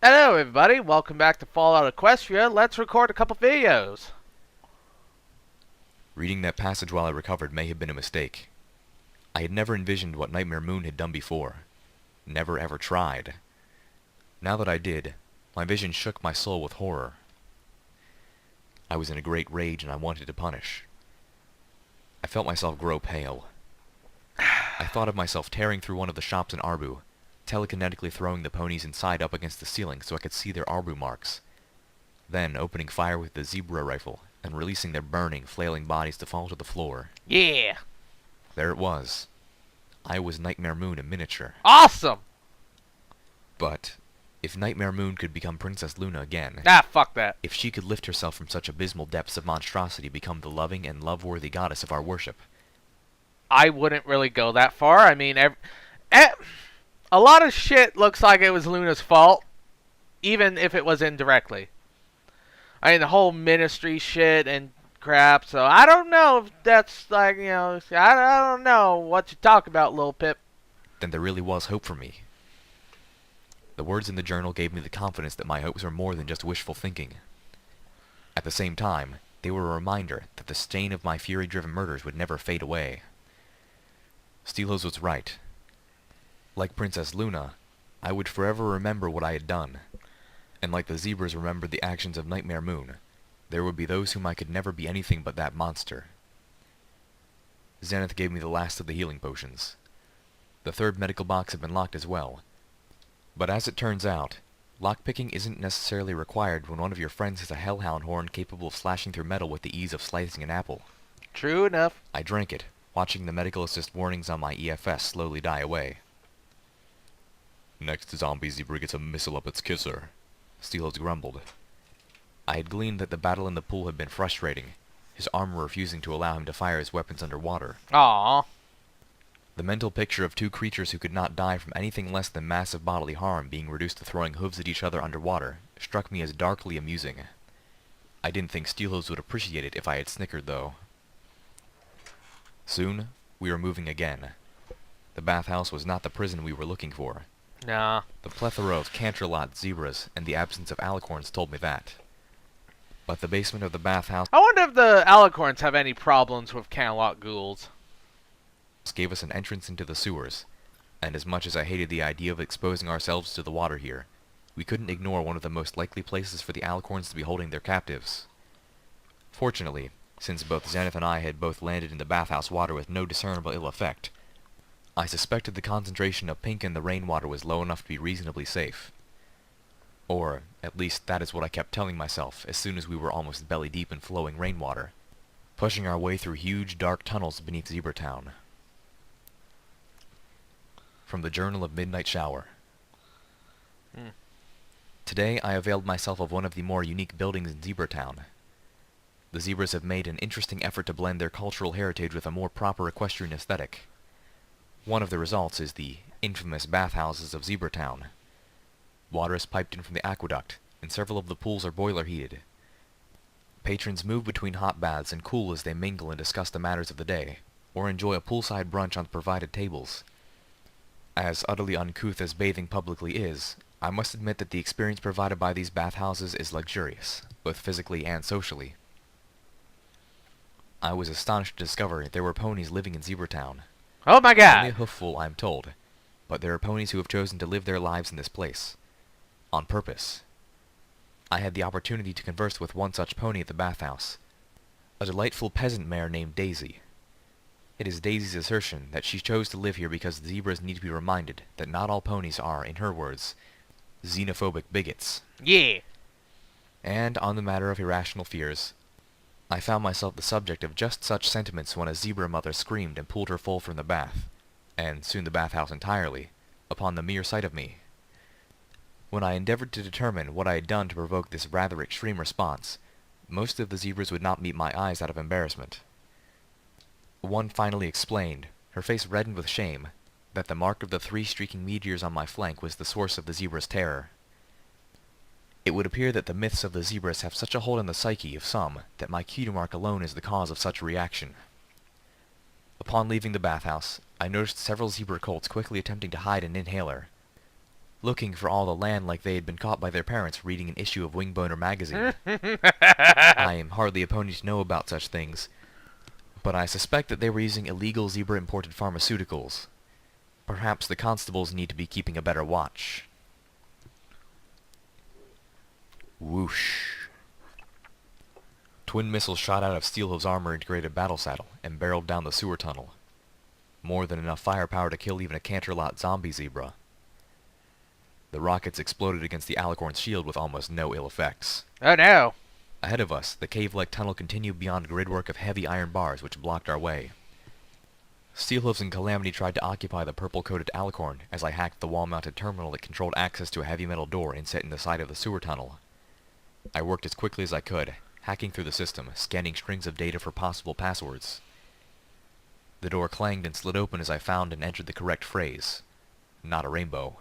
Hello everybody, welcome back to Fallout Equestria. Let's record a couple videos. Reading that passage while I recovered may have been a mistake. I had never envisioned what Nightmare Moon had done before. Never ever tried. Now that I did, my vision shook my soul with horror. I was in a great rage and I wanted to punish. I felt myself grow pale. I thought of myself tearing through one of the shops in Arbu, telekinetically throwing the ponies inside up against the ceiling so I could see their Arbu marks, then opening fire with the zebra rifle and releasing their burning, flailing bodies to fall to the floor. Yeah. There it was. I was Nightmare Moon in miniature. Awesome! But if Nightmare Moon could become Princess Luna again, Fuck that. if she could lift herself from such abysmal depths of monstrosity to become the loving and love-worthy goddess of our worship, I wouldn't really go that far. I mean, a lot of shit looks like it was Luna's fault, even if it was indirectly. I mean, the whole ministry shit and crap, so I don't know if that's like, I don't know what you talk about, Lil Pip. then there really was hope for me. The words in the journal gave me the confidence that my hopes were more than just wishful thinking. At the same time, they were a reminder that the stain of my fury-driven murders would never fade away. Steelhose was right. Like Princess Luna, I would forever remember what I had done. And like the zebras remembered the actions of Nightmare Moon, there would be those whom I could never be anything but that monster. Zenith gave me the last of the healing potions. The third medical box had been locked as well. But as it turns out, lockpicking isn't necessarily required when one of your friends has a hellhound horn capable of slashing through metal with the ease of slicing an apple. True enough. I drank it, watching the medical assist warnings on my EFS slowly die away. Next zombie zebra gets a missile up its kisser, Steelhose grumbled. I had gleaned that the battle in the pool had been frustrating, his armor refusing to allow him to fire his weapons underwater. Aww. The mental picture of two creatures who could not die from anything less than massive bodily harm being reduced to throwing hooves at each other underwater struck me as darkly amusing. I didn't think Steelhose would appreciate it if I had snickered, though. Soon, we were moving again. The bathhouse was not the prison we were looking for. Nah. The plethora of Canterlot zebras and the absence of alicorns told me that. But the basement of the bathhouse I wonder if the alicorns have any problems with Canterlot ghouls. gave us an entrance into the sewers, and as much as I hated the idea of exposing ourselves to the water here, we couldn't ignore one of the most likely places for the alicorns to be holding their captives. Fortunately, since both Zenith and I had both landed in the bathhouse water with no discernible ill effect, I suspected the concentration of pink in the rainwater was low enough to be reasonably safe. Or, at least that is what I kept telling myself as soon as we were almost belly-deep in flowing rainwater, pushing our way through huge dark tunnels beneath Zebratown. From the Journal of Midnight Shower. Today I availed myself of one of the more unique buildings in Zebratown. The zebras have made an interesting effort to blend their cultural heritage with a more proper equestrian aesthetic. One of the results is the infamous bathhouses of Zebratown. Water is piped in from the aqueduct, and several of the pools are boiler heated. Patrons move between hot baths and cool as they mingle and discuss the matters of the day, or enjoy a poolside brunch on the provided tables. As utterly uncouth as bathing publicly is, I must admit that the experience provided by these bathhouses is luxurious, both physically and socially. I was astonished to discover there were ponies living in Zebratown. Oh my god! Only a hoofful, I'm told, but there are ponies who have chosen to live their lives in this place. On purpose. I had the opportunity to converse with one such pony at the bathhouse, a delightful peasant mare named Daisy. It is Daisy's assertion that she chose to live here because the zebras need to be reminded that not all ponies are, in her words, xenophobic bigots. Yeah. And on the matter of irrational fears, I found myself the subject of just such sentiments when a zebra mother screamed and pulled her foal from the bath, and soon the bathhouse entirely, upon the mere sight of me. When I endeavored to determine what I had done to provoke this rather extreme response, most of the zebras would not meet my eyes out of embarrassment. One finally explained, her face reddened with shame, that the mark of the 3 streaking meteors on my flank was the source of the zebra's terror. It would appear that the myths of the zebras have such a hold on the psyche of some that my cutie mark alone is the cause of such a reaction. Upon leaving the bathhouse, I noticed several zebra colts quickly attempting to hide an inhaler. looking for all the land like they had been caught by their parents reading an issue of Wingboner magazine. I am hardly a pony to know about such things, but I suspect that they were using illegal zebra-imported pharmaceuticals. Perhaps the constables need to be keeping a better watch. Whoosh. Twin missiles shot out of Steelhoove's armor-integrated battle saddle and barreled down the sewer tunnel. More than enough firepower to kill even a Canterlot zombie zebra. The rockets exploded against the Alicorn's shield with almost no ill effects. Oh no! Ahead of us, the cave-like tunnel continued beyond a gridwork of heavy iron bars which blocked our way. Steelhooves and Calamity tried to occupy the purple-coated Alicorn as I hacked the wall-mounted terminal that controlled access to a heavy metal door inset in the side of the sewer tunnel. I worked as quickly as I could, hacking through the system, scanning strings of data for possible passwords. The door clanged and slid open as I found and entered the correct phrase. Not a rainbow.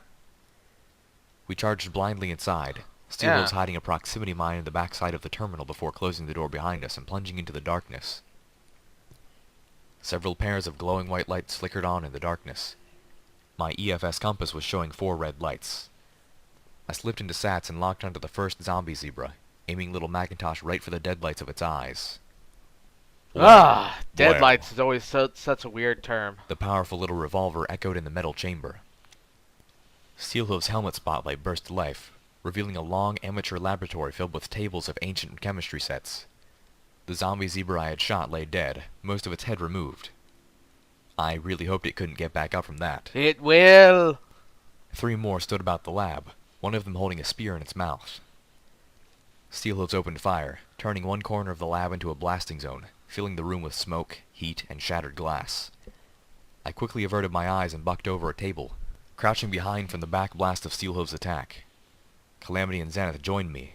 We charged blindly inside, Steelhooves hiding a proximity mine in the backside of the terminal before closing the door behind us and plunging into the darkness. Several pairs of glowing white lights flickered on in the darkness. My EFS compass was showing 4 red lights. I slipped into Sats and locked onto the first zombie zebra, aiming little Macintosh right for the deadlights of its eyes. Deadlights is always such a weird term. The powerful little revolver echoed in the metal chamber. Steelhoove's helmet spotlight burst to life, revealing a long amateur laboratory filled with tables of ancient chemistry sets. The zombie zebra I had shot lay dead, most of its head removed. I really hoped it couldn't get back up from that. It will! 3 more stood about the lab, one of them holding a spear in its mouth. Steelhooves opened fire, turning one corner of the lab into a blasting zone, filling the room with smoke, heat, and shattered glass. I quickly averted my eyes and bucked over a table, crouching behind from the back blast of Steelhooves' attack. Calamity and Zenith joined me.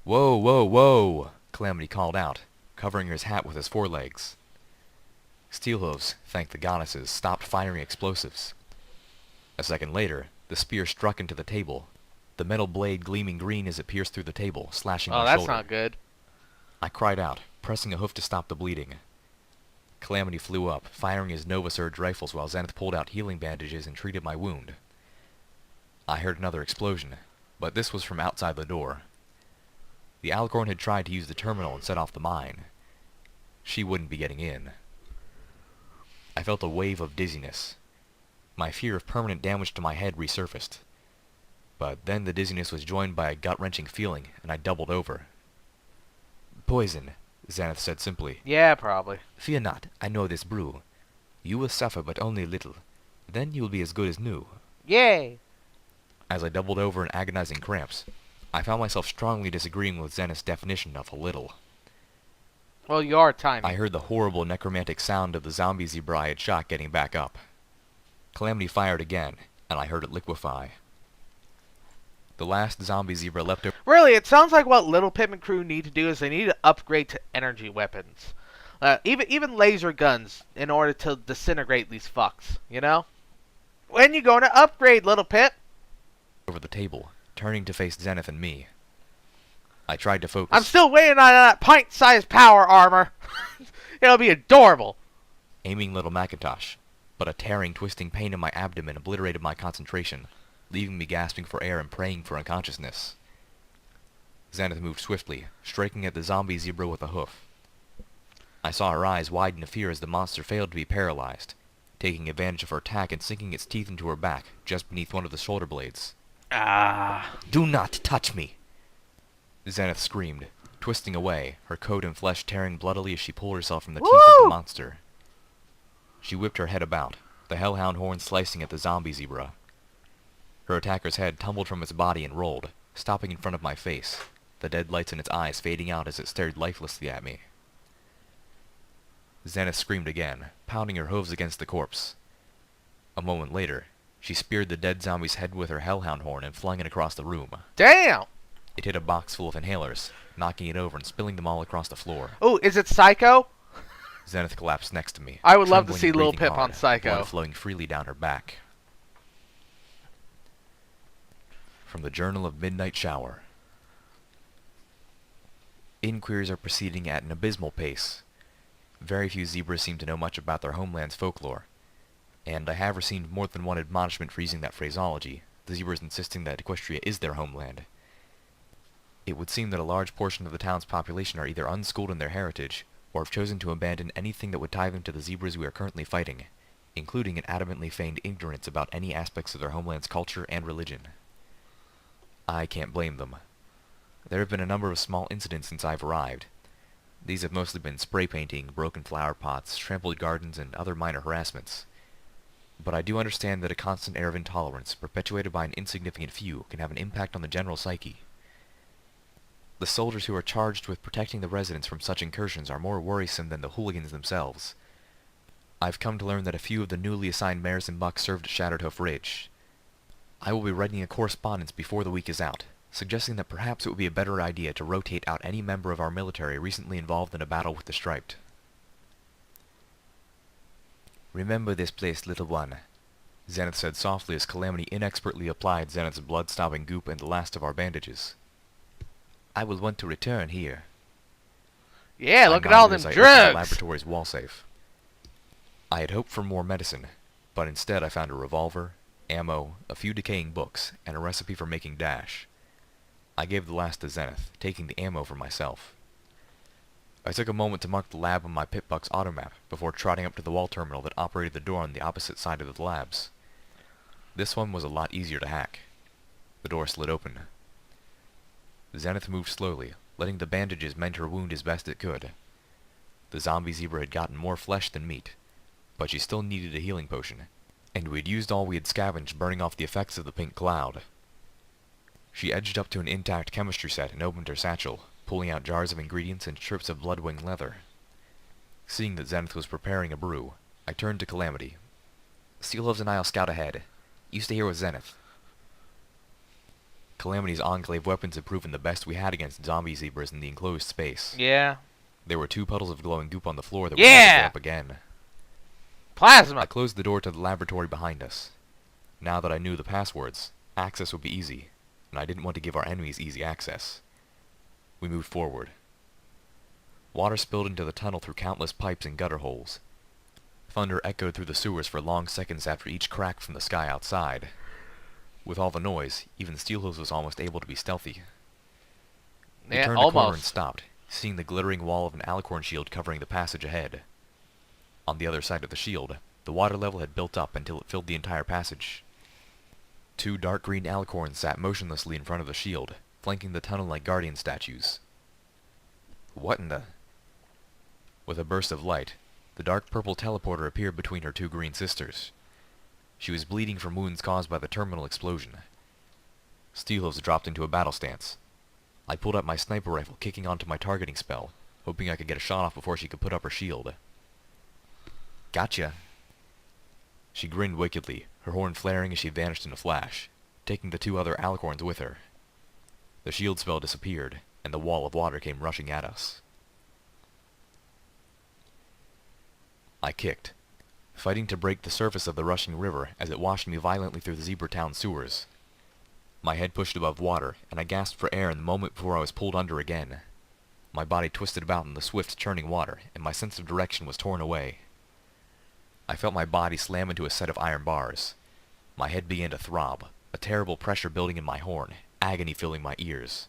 "Whoa, whoa, whoa!" Calamity called out, covering his hat with his forelegs. Steelhooves, thank the goddesses, stopped firing explosives. A second later, the spear struck into the table, the metal blade gleaming green as it pierced through the table, slashing my shoulder. Oh, that's not good. I cried out, pressing a hoof to stop the bleeding. Calamity flew up, firing his Nova Surge rifles while Zenith pulled out healing bandages and treated my wound. I heard another explosion, but this was from outside the door. The Alicorn had tried to use the terminal and set off the mine. She wouldn't be getting in. I felt a wave of dizziness. My fear of permanent damage to my head resurfaced. But then the dizziness was joined by a gut-wrenching feeling, and I doubled over. "Poison," Zenith said simply. Yeah, probably. "Fear not, I know this brew. You will suffer but only a little. Then you will be as good as new." Yay! As I doubled over in agonizing cramps, I found myself strongly disagreeing with Zenith's definition of a little. Well, you are tiny. I heard the horrible necromantic sound of the zombie zebra I had shot getting back up. Calamity fired again, and I heard it liquefy. The last zombie zebra leapt over. Really, it sounds like what Little Pitman crew need to do is they need to upgrade to energy weapons. Even laser guns in order to disintegrate these fucks, you know? When you going to upgrade, Little Pip? Over the table, turning to face Zenith and me. I tried to focus. I'm still waiting on that pint-sized power armor. It'll be adorable. Aiming little Macintosh, but a tearing, twisting pain in my abdomen obliterated my concentration, leaving me gasping for air and praying for unconsciousness. Zenith moved swiftly, striking at the zombie zebra with a hoof. I saw her eyes widen in fear as the monster failed to be paralyzed, taking advantage of her attack and sinking its teeth into her back, just beneath one of the shoulder blades. "Do not touch me!" Zenith screamed, twisting away, her coat and flesh tearing bloodily as she pulled herself from the teeth of the monster. She whipped her head about, the hellhound horn slicing at the zombie zebra. Her attacker's head tumbled from its body and rolled, stopping in front of my face, the dead lights in its eyes fading out as it stared lifelessly at me. Zenith screamed again, pounding her hooves against the corpse. A moment later, she speared the dead zombie's head with her hellhound horn and flung it across the room. Damn! It hit a box full of inhalers, knocking it over and spilling them all across the floor. Oh, is it Psycho? Zenith collapsed next to me. I would love to trembling see and Lil breathing Pip hard, on Psycho. blood flowing freely down her back. From the Journal of Midnight Shower. Inquiries are proceeding at an abysmal pace. Very few zebras seem to know much about their homeland's folklore, and I have received more than one admonishment for using that phraseology, the zebras insisting that Equestria is their homeland. It would seem that a large portion of the town's population are either unschooled in their heritage, or have chosen to abandon anything that would tie them to the zebras we are currently fighting, including an adamantly feigned ignorance about any aspects of their homeland's culture and religion. I can't blame them. There have been a number of small incidents since I've arrived. These have mostly been spray painting, broken flower pots, trampled gardens, and other minor harassments. But I do understand that a constant air of intolerance, perpetuated by an insignificant few, can have an impact on the general psyche. The soldiers who are charged with protecting the residents from such incursions are more worrisome than the hooligans themselves. I've come to learn that a few of the newly assigned mares and bucks served at Shattered Hoof Ridge. I will be writing a correspondence before the week is out, suggesting that perhaps it would be a better idea to rotate out any member of our military recently involved in a battle with the Striped. Remember this place, little one, Zenith said softly as Calamity inexpertly applied Zenith's blood-stopping goop and the last of our bandages. I will want to return here. Yeah, look I at all nodded them as I opened the drugs. laboratory's wall safe. I had hoped for more medicine, but instead I found a revolver, ammo, a few decaying books, and a recipe for making dash. I gave the last to Zenith, taking the ammo for myself. I took a moment to mark the lab on my Pitbuck's automap before trotting up to the wall terminal that operated the door on the opposite side of the labs. This one was a lot easier to hack. The door slid open. Zenith moved slowly, letting the bandages mend her wound as best it could. The zombie zebra had gotten more flesh than meat, but she still needed a healing potion, and we had used all we had scavenged burning off the effects of the pink cloud. She edged up to an intact chemistry set and opened her satchel, pulling out jars of ingredients and strips of bloodwing leather. Seeing that Zenith was preparing a brew, I turned to Calamity. Steelhooves and I'll scout ahead. You stay here with Zenith. Calamity's Enclave weapons had proven the best we had against zombie zebras in the enclosed space. Yeah. There were 2 puddles of glowing goop on the floor that would never go up again. Plasma. I closed the door to the laboratory behind us. Now that I knew the passwords, access would be easy, and I didn't want to give our enemies easy access. We moved forward. Water spilled into the tunnel through countless pipes and gutter holes. Thunder echoed through the sewers for long seconds after each crack from the sky outside. With all the noise, even Steelhooves was almost able to be stealthy. We Yeah, turned a corner and almost. stopped, seeing the glittering wall of an alicorn shield covering the passage ahead. On the other side of the shield, the water level had built up until it filled the entire passage. 2 dark green alicorns sat motionlessly in front of the shield, flanking the tunnel like guardian statues. What in the... With a burst of light, the dark purple teleporter appeared between her 2 green sisters. She was bleeding from wounds caused by the terminal explosion. Steelhooves dropped into a battle stance. I pulled out my sniper rifle, kicking onto my targeting spell, hoping I could get a shot off before she could put up her shield. Gotcha. She grinned wickedly, her horn flaring as she vanished in a flash, taking the 2 other alicorns with her. The shield spell disappeared, and the wall of water came rushing at us. I kicked, fighting to break the surface of the rushing river as it washed me violently through the Zebra Town sewers. My head pushed above water, and I gasped for air in the moment before I was pulled under again. My body twisted about in the swift, churning water, and my sense of direction was torn away. I felt my body slam into a set of iron bars. My head began to throb, a terrible pressure building in my horn, agony filling my ears.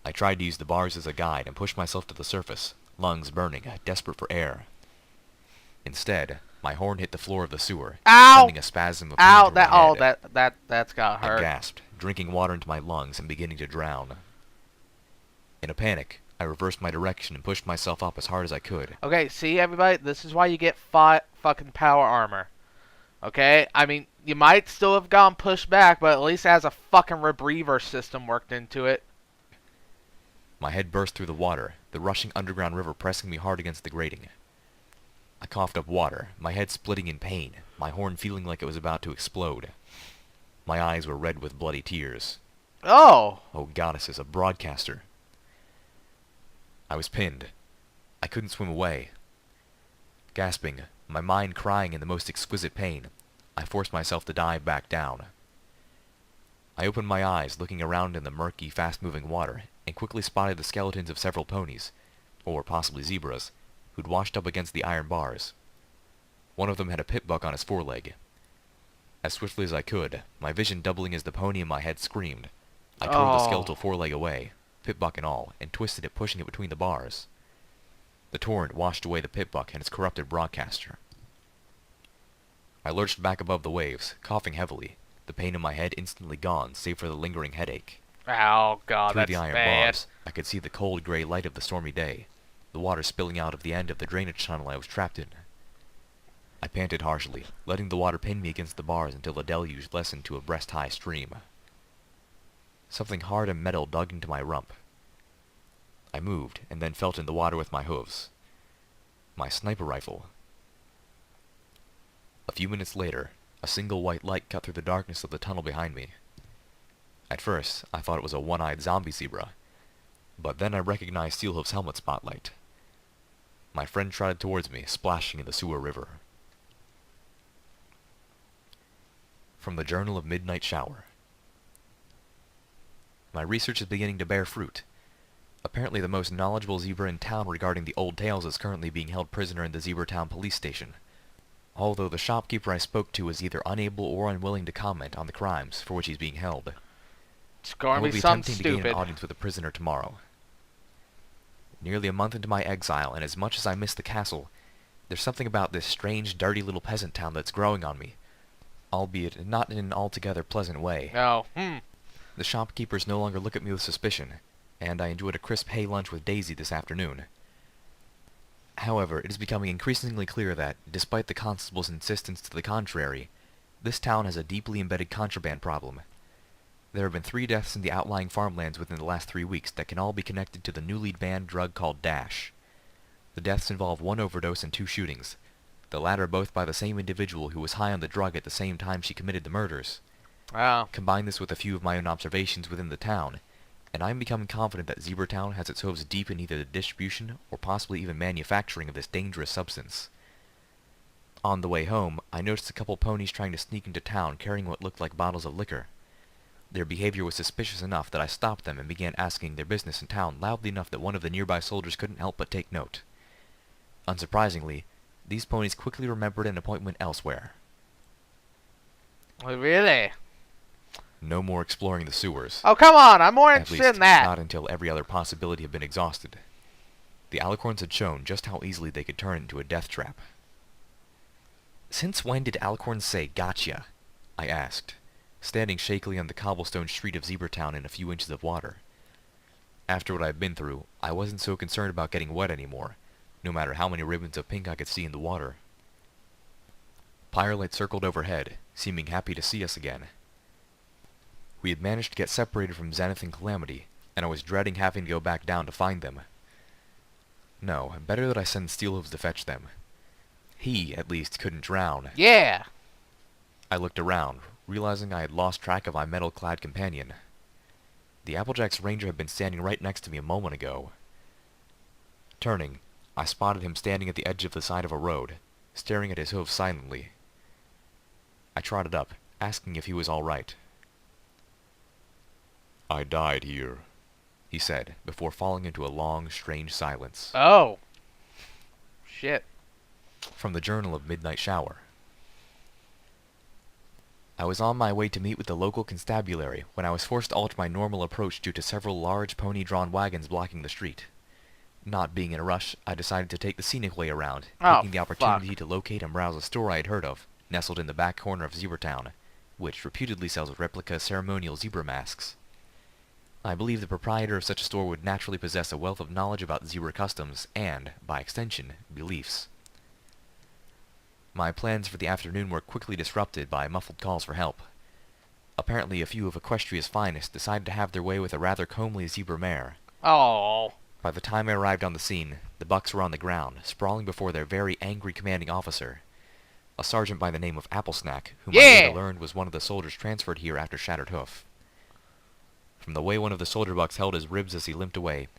I tried to use the bars as a guide and pushed myself to the surface, lungs burning, desperate for air. Instead, my horn hit the floor of the sewer, Ow! sending a spasm of pain Ow! through my head. That's got hurt. I gasped, drinking water into my lungs and beginning to drown. In a panic, I reversed my direction and pushed myself up as hard as I could. Okay, see everybody, this is why you get fucking power armor. Okay, I mean, you might still have gone pushed back, but at least it has a fucking rebreather system worked into it. My head burst through the water, the rushing underground river pressing me hard against the grating. I coughed up water, my head splitting in pain, my horn feeling like it was about to explode. My eyes were red with bloody tears. Oh! Oh, goddesses, a broadcaster. I was pinned. I couldn't swim away. Gasping, my mind crying in the most exquisite pain, I forced myself to dive back down. I opened my eyes, looking around in the murky, fast-moving water, and quickly spotted the skeletons of several ponies, or possibly zebras, who'd washed up against the iron bars. One of them had a pitbuck on his foreleg. As swiftly as I could, my vision doubling as the pony in my head screamed, I tore the Oh. skeletal foreleg away, pip-buck and all, and twisted it, pushing it between the bars. The torrent washed away the pip-buck and its corrupted broadcaster. I lurched back above the waves, coughing heavily, the pain in my head instantly gone, save for the lingering headache. Oh, God, Through the that's iron bad. bars, I could see the cold gray light of the stormy day, the water spilling out of the end of the drainage tunnel I was trapped in. I panted harshly, letting the water pin me against the bars until the deluge lessened to a breast-high stream. Something hard and metal dug into my rump. I moved, and then felt in the water with my hooves. My sniper rifle. A few minutes later, a single white light cut through the darkness of the tunnel behind me. At first, I thought it was a one-eyed zombie zebra, but then I recognized Steelhoof's helmet spotlight. My friend trotted towards me, splashing in the sewer river. From the Journal of Midnight Shower. My research is beginning to bear fruit. Apparently the most knowledgeable zebra in town regarding the old tales is currently being held prisoner in the Zebratown police station, although the shopkeeper I spoke to is either unable or unwilling to comment on the crimes for which he's being held. It's I going to will be be something attempting to gain an stupid. audience with the prisoner tomorrow. Nearly a month into my exile, and as much as I miss the castle, there's something about this strange, dirty little peasant town that's growing on me, albeit not in an altogether pleasant way. No. The shopkeepers no longer look at me with suspicion, and I enjoyed a crisp hay lunch with Daisy this afternoon. However, it is becoming increasingly clear that, despite the constable's insistence to the contrary, this town has a deeply embedded contraband problem. There have been 3 deaths in the outlying farmlands within the last 3 weeks that can all be connected to the newly banned drug called Dash. The deaths involve 1 overdose and 2 shootings, the latter both by the same individual who was high on the drug at the same time she committed the murders. Wow. Combine this with a few of my own observations within the town, and I am becoming confident that Zebratown has its hooves deep in either the distribution or possibly even manufacturing of this dangerous substance. On the way home, I noticed a couple ponies trying to sneak into town carrying what looked like bottles of liquor. Their behavior was suspicious enough that I stopped them and began asking their business in town loudly enough that one of the nearby soldiers couldn't help but take note. Unsurprisingly, these ponies quickly remembered an appointment elsewhere. Oh, really? No more exploring the sewers. Oh, come on. I'm more At interested least, in that. not until every other possibility had been exhausted. The Alicorns had shown just how easily they could turn into a death trap. "Since when did Alicorns say gotcha?" I asked, standing shakily on the cobblestone street of Zebratown in a few inches of water. After what I had been through, I wasn't so concerned about getting wet anymore, no matter how many ribbons of pink I could see in the water. Firelight circled overhead, seeming happy to see us again. We had managed to get separated from Zenith and Calamity, and I was dreading having to go back down to find them. No, better that I send Steelhooves to fetch them. He, at least, couldn't drown. Yeah. I looked around, realizing I had lost track of my metal-clad companion. The Applejack's ranger had been standing right next to me a moment ago. Turning, I spotted him standing at the edge of the side of a road, staring at his hooves silently. I trotted up, asking if he was all right. "I died here," he said, before falling into a long, strange silence. Oh. Shit. From the Journal of Midnight Shower. I was on my way to meet with the local constabulary when I was forced to alter my normal approach due to several large pony-drawn wagons blocking the street. Not being in a rush, I decided to take the scenic way around, taking the opportunity to locate and browse a store I had heard of, nestled in the back corner of Zebratown, which reputedly sells replica ceremonial zebra masks. I believe the proprietor of such a store would naturally possess a wealth of knowledge about zebra customs and, by extension, beliefs. My plans for the afternoon were quickly disrupted by muffled calls for help. Apparently a few of Equestria's finest decided to have their way with a rather comely zebra mare. Oh. By the time I arrived on the scene, the bucks were on the ground, sprawling before their very angry commanding officer, a sergeant by the name of Applesnack, whom I later learned was one of the soldiers transferred here after Shattered Hoof. From the way one of the soldier bucks held his ribs as he limped away,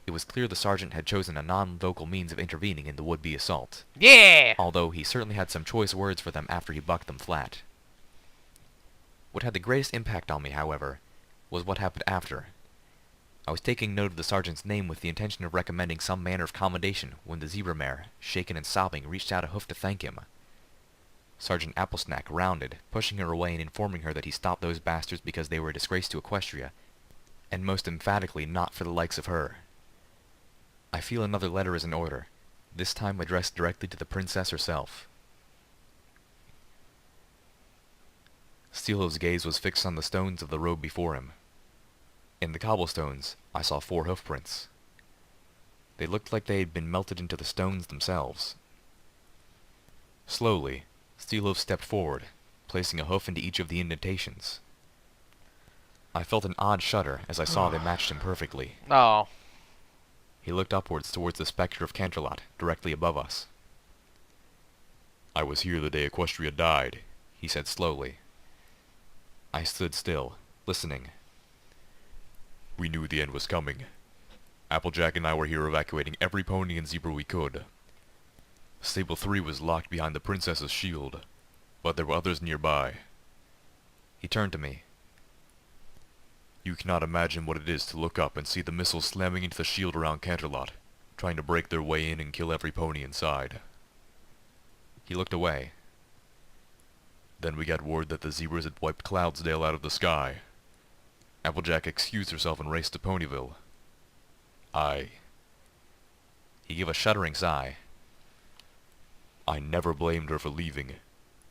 it was clear the sergeant had chosen a non-vocal means of intervening in the would-be assault. Yeah. Although he certainly had some choice words for them after he bucked them flat. What had the greatest impact on me, however, was what happened after. I was taking note of the sergeant's name with the intention of recommending some manner of commendation when the zebra mare, shaken and sobbing, reached out a hoof to thank him. Sergeant Applesnack rounded, pushing her away and informing her that he stopped those bastards because they were a disgrace to Equestria, and most emphatically not for the likes of her. I feel another letter is in order, this time addressed directly to the princess herself. Steelhoove's gaze was fixed on the stones of the road before him. In the cobblestones, I saw 4 hoofprints. They looked like they had been melted into the stones themselves. Slowly, Steelhoof stepped forward, placing a hoof into each of the indentations. I felt an odd shudder as I saw they matched him perfectly. Oh. He looked upwards towards the spectre of Canterlot, directly above us. "I was here the day Equestria died," he said slowly. I stood still, listening. "We knew the end was coming. Applejack and I were here evacuating every pony and zebra we could. Stable 3 was locked behind the princess's shield, but there were others nearby." He turned to me. "You cannot imagine what it is to look up and see the missiles slamming into the shield around Canterlot, trying to break their way in and kill every pony inside." He looked away. "Then we got word that the zebras had wiped Cloudsdale out of the sky. Applejack excused herself and raced to Ponyville. He gave a shuddering sigh. "I never blamed her for leaving,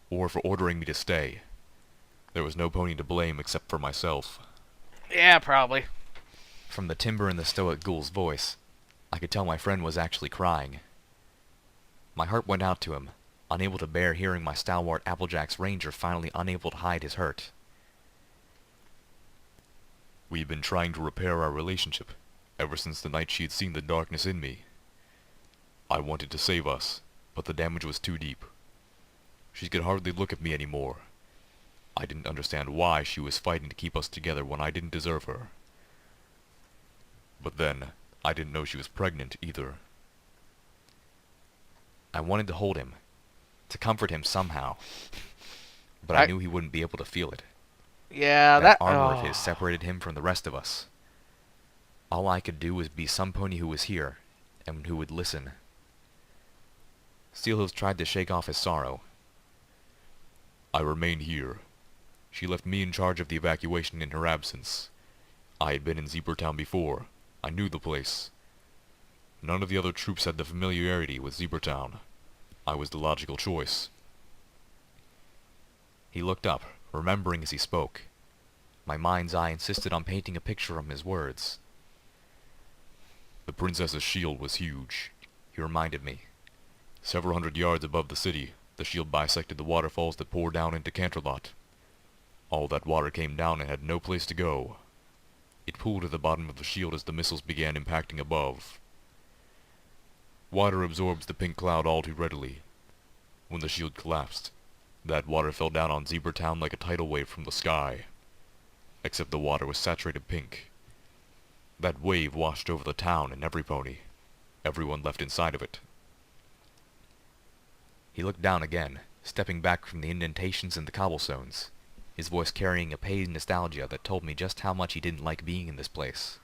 or for ordering me to stay. There was no pony to blame except for myself." Yeah, probably. From the timbre in the stoic ghoul's voice, I could tell my friend was actually crying. My heart went out to him, unable to bear hearing my stalwart Applejack's ranger finally unable to hide his hurt. "We've been trying to repair our relationship, ever since the night she had seen the darkness in me. I wanted to save us, but the damage was too deep. She could hardly look at me anymore. I didn't understand why she was fighting to keep us together when I didn't deserve her. But then, I didn't know she was pregnant either." I wanted to hold him, to comfort him somehow, but I knew he wouldn't be able to feel it. Yeah, That armor of his separated him from the rest of us. All I could do was be some pony who was here, and who would listen. Steelhooves tried to shake off his sorrow. "I remained here. She left me in charge of the evacuation in her absence. I had been in Zebratown before. I knew the place. None of the other troops had the familiarity with Zebratown. I was the logical choice." He looked up, remembering as he spoke. My mind's eye insisted on painting a picture from his words. "The princess's shield was huge," he reminded me. "Several hundred yards above the city, the shield bisected the waterfalls that pour down into Canterlot. All that water came down and had no place to go. It pooled at the bottom of the shield as the missiles began impacting above. Water absorbs the pink cloud all too readily. When the shield collapsed, that water fell down on Zebratown like a tidal wave from the sky. Except the water was saturated pink. That wave washed over the town and every pony. Everyone left inside of it." He looked down again, stepping back from the indentations in the cobblestones, his voice carrying a pained nostalgia that told me just how much he didn't like being in this place.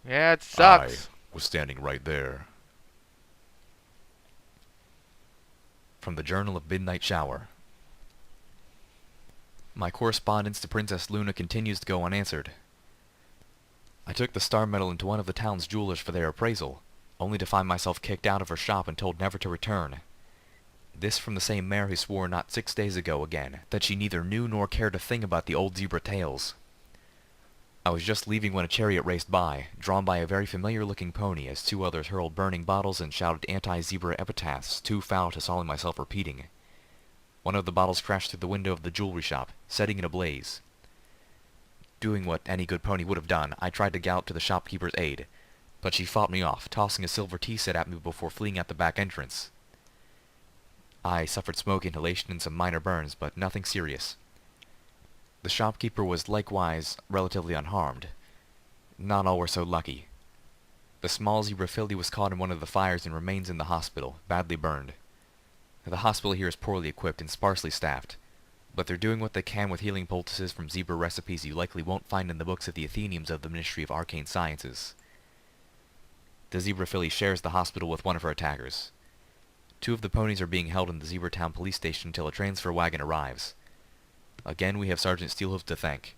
Yeah, it sucks. "I was standing right there." From the Journal of Midnight Shower. My correspondence to Princess Luna continues to go unanswered. I took the star medal into one of the town's jewelers for their appraisal, only to find myself kicked out of her shop and told never to return. This from the same mare who swore not 6 days ago again that she neither knew nor cared a thing about the old zebra tales. I was just leaving when a chariot raced by, drawn by a very familiar-looking pony, as 2 others hurled burning bottles and shouted anti-zebra epitaphs too foul to solemn myself repeating. One of the bottles crashed through the window of the jewelry shop, setting it ablaze. Doing what any good pony would have done, I tried to gallop to the shopkeeper's aid, but she fought me off, tossing a silver tea set at me before fleeing out the back entrance. I suffered smoke inhalation and some minor burns, but nothing serious. The shopkeeper was likewise relatively unharmed. Not all were so lucky. The small zebra filly was caught in one of the fires and remains in the hospital, badly burned. The hospital here is poorly equipped and sparsely staffed, but they're doing what they can with healing poultices from zebra recipes you likely won't find in the books of the Atheniums of the Ministry of Arcane Sciences. The zebra filly shares the hospital with one of her attackers. 2 of the ponies are being held in the Zebratown police station until a transfer wagon arrives. Again, we have Sergeant Steelhoof to thank.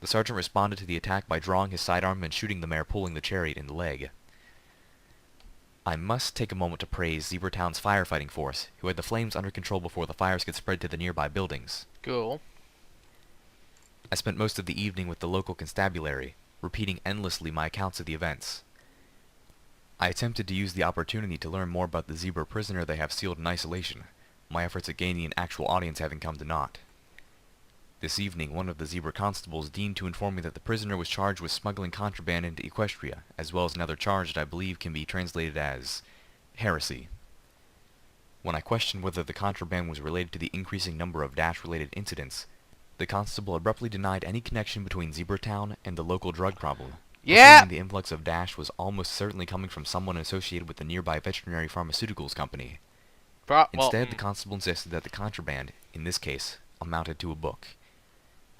The sergeant responded to the attack by drawing his sidearm and shooting the mare pulling the chariot in the leg. I must take a moment to praise Zebratown's firefighting force, who had the flames under control before the fires could spread to the nearby buildings. Cool. I spent most of the evening with the local constabulary, repeating endlessly my accounts of the events. I attempted to use the opportunity to learn more about the zebra prisoner they have sealed in isolation, my efforts at gaining an actual audience having come to naught. This evening, one of the zebra constables deigned to inform me that the prisoner was charged with smuggling contraband into Equestria, as well as another charge that I believe can be translated as heresy. When I questioned whether the contraband was related to the increasing number of Dash-related incidents, the constable abruptly denied any connection between Zebratown and the local drug problem. Yeah! The influx of Dash was almost certainly coming from someone associated with the nearby veterinary pharmaceuticals company. Instead, the constable insisted that the contraband, in this case, amounted to a book.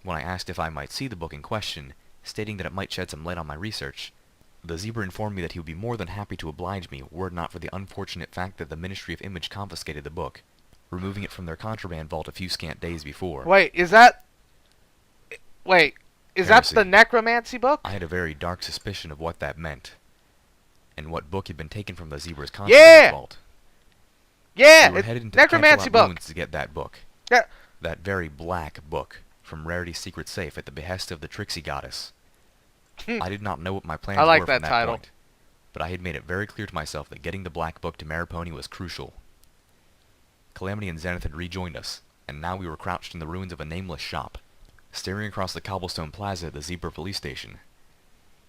When I asked if I might see the book in question, stating that it might shed some light on my research, the zebra informed me that he would be more than happy to oblige me were it not for the unfortunate fact that the Ministry of Image confiscated the book, removing it from their contraband vault a few scant days before. Wait, is that Heresy. the necromancy book? I had a very dark suspicion of what that meant, and what book had been taken from the zebra's contraband vault. Yeah, we were headed into necromancy book. Ruins to get that book. Yeah. That very black book from Rarity's secret safe at the behest of the Trixie goddess. I did not know what my plans were from that title. point, but I had made it very clear to myself that getting the black book to Maripony was crucial. Calamity and Zenith had rejoined us, and now we were crouched in the ruins of a nameless shop, staring across the cobblestone plaza at the Zebra police station.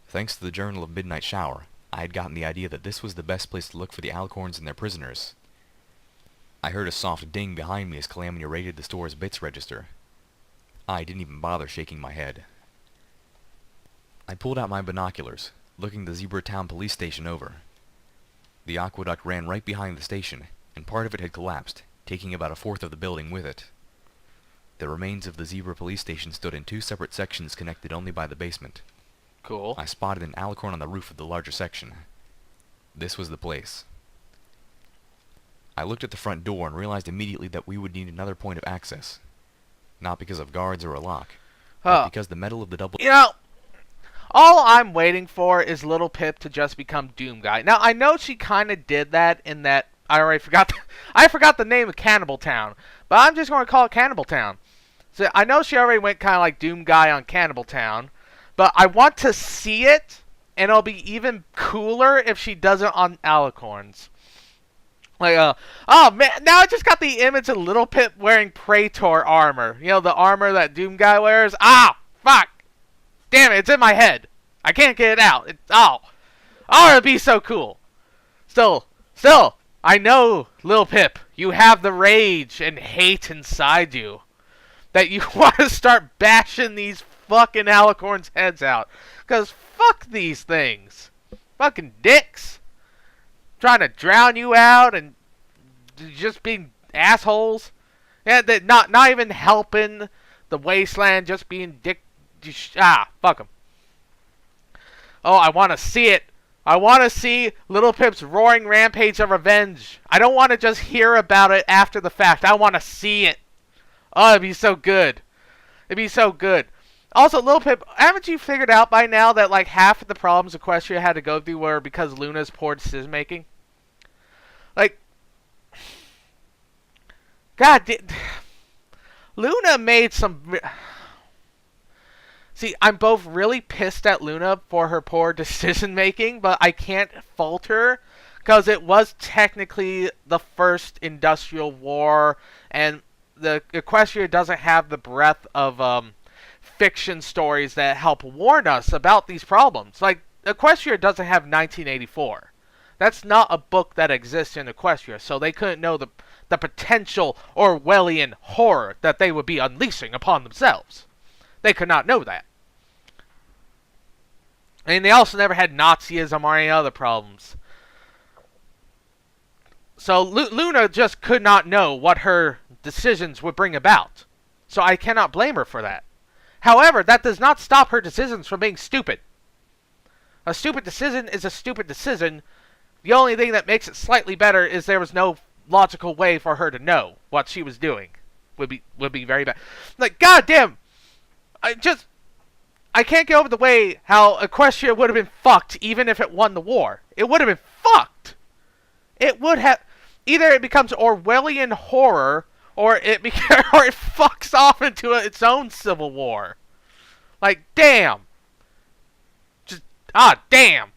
Thanks to the Journal of Midnight Shower, I had gotten the idea that this was the best place to look for the Alicorns and their prisoners. I heard a soft ding behind me as Calamity raided the store's bits register. I didn't even bother shaking my head. I pulled out my binoculars, looking the Zebratown police station over. The aqueduct ran right behind the station, and part of it had collapsed, taking about a fourth of the building with it. The remains of the Zebra police station stood in 2 separate sections connected only by the basement. Cool. I spotted an alicorn on the roof of the larger section. This was the place. I looked at the front door and realized immediately that we would need another point of access. Not because of guards or a lock, but because the metal of the double... You know, all I'm waiting for is Little Pip to just become Doom Guy. Now, I know she kind of did that in that... I forgot the name of Cannibal Town, but I'm just going to call it Cannibal Town. So I know she already went kind of like Doom Guy on Cannibal Town, but I want to see it, and it'll be even cooler if she does it on Alicorns. Like, oh man, now I just got the image of Little Pip wearing Praetor armor. You know, the armor that Doom Guy wears? Ah, fuck. Damn it, it's in my head. I can't get it out. It'd be so cool. Still, I know, Little Pip, you have the rage and hate inside you. That you want to start bashing these fucking Alicorns' heads out. Because fuck these things. Fucking dicks. Trying to drown you out and just being assholes. Yeah, not even helping the wasteland, just being fuck them. Oh, I want to see it. I want to see Little Pip's roaring rampage of revenge. I don't want to just hear about it after the fact. I want to see it. Oh, it'd be so good. It'd be so good. Also, Little Pip, haven't you figured out by now that like half of the problems Equestria had to go through were because Luna's poor decision making? Like, God, Luna made some... See, I'm both really pissed at Luna for her poor decision making, but I can't fault her because it was technically the first industrial war, and the Equestria doesn't have the breadth of fiction stories that help warn us about these problems. Like, Equestria doesn't have 1984. That's not a book that exists in Equestria, so they couldn't know the potential Orwellian horror that they would be unleashing upon themselves. They could not know that. And they also never had Nazism or any other problems. So Luna just could not know what her decisions would bring about. So I cannot blame her for that. However, that does not stop her decisions from being stupid. A stupid decision is a stupid decision. The only thing that makes it slightly better is there was no logical way for her to know what she was doing. Would be very bad. Like, goddamn, I can't get over the way how Equestria would have been fucked even if it won the war. It would have been fucked. It would have. Either it becomes Orwellian horror, or or it fucks off into its own civil war. Like, damn. Damn.